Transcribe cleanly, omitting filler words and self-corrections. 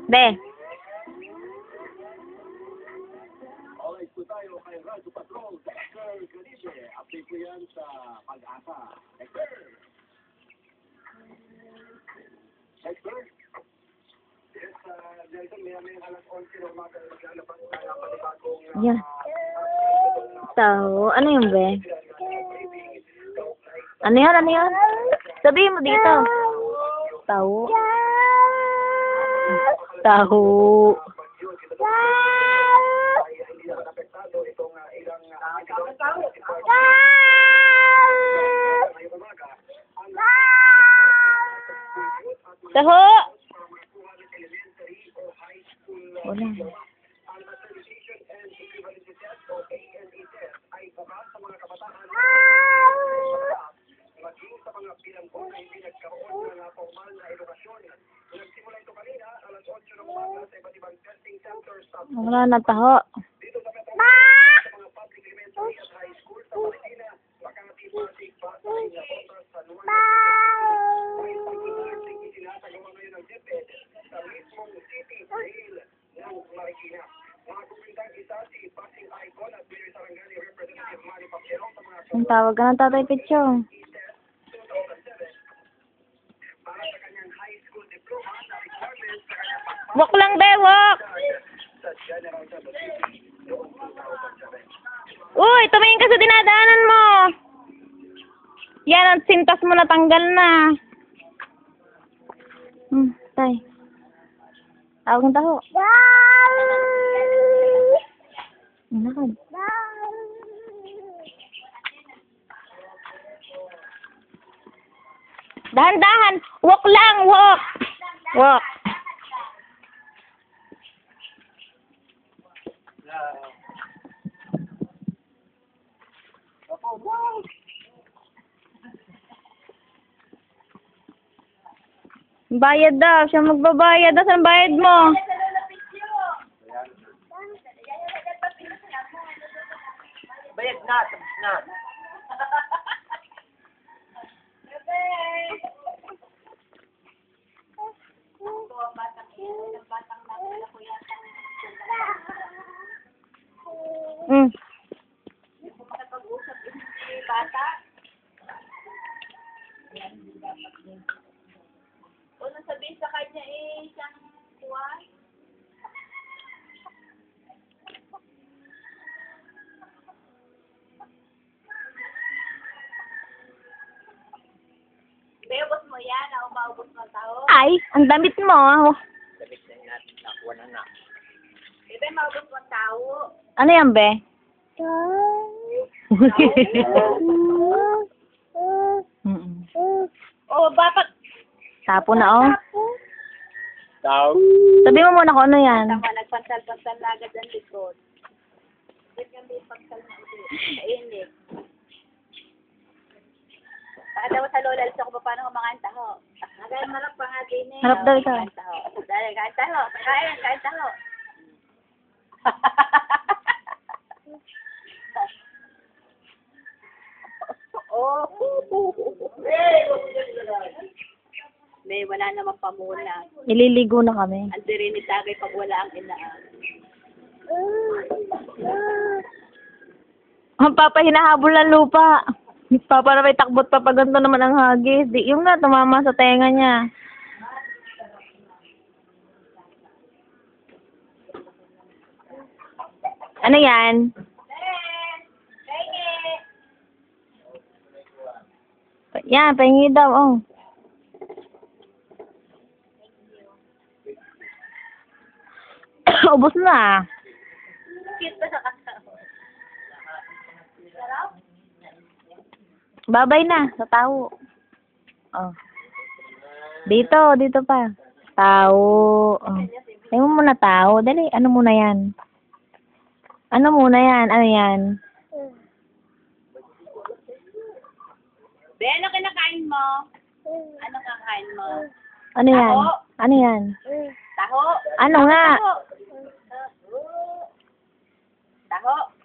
Be. Alright po tayo kay Radyo Patrol, Dexter Caniche. Update po yan sa Pag-asa. Dexter! Dexter? Yes, Nelson, may alas 11 ng umaga lalabas na panibagong Yeah. Tao. Ano yung be? Ano yun? Ano yun? Sabihin mo dito. Tao. Taho. Taho. Wala. Wala na taho. Ang tawag ka ng Tatay Pichong. Walk lang, be, walk! Uy, tumingin ka sa dinadaanan mo! Yan, ang sintas mo natanggal na. Tay. Tawag ng taho. Nakad. Dahan-dahan. Walk lang, walk. Walk. Bayad daw. Siya magbabayad. Saan bayad mo? Bayad na, tapos na. Ano sabihin sa kanya siyang kuwan? Beubos mo yan, ako maubos mo tao. Ay, ang damit mo. Damit na natin, nakuha na na. Bebe, maubos mo tao. Ano yan, be? Oh, bakit? Tapo na, oh. Tao. Sabi mo muna kung ano yan. Tama, nagpansal-pansal na agad ang likod. Ba't kami pansal na ulit? Kainit. Baka daw sa lola, alis ako pa paano kumakain taho. Agay marap pa nga din eh. Harap daw ikaw. Kain taho. Dali, kain taho. Kain taho. Oh. May wala naman pamuna. Ililigo na kami. Ang diri ni Tagay pag wala ang inaan. Ang papa hinahabol ng lupa. Papa na may takbot pa pag ganito naman ang hagis. Di, yung nga, tumama sa tenga niya. Ano yan? Yan, pahingi daw, oh. Ubus na. Cute pa sa kasama. Sarap? Babay na, sa tao. Oh. Dito pa. Tao. Oh. Tingnan mo muna tao. Dali, ano muna yan? Ano muna yan? Ano yan? Be, ano kinakain mo? Ano kakain mo? Ano yan? Taho. Ano yan? Taho? Ano nga? Taho. Taho.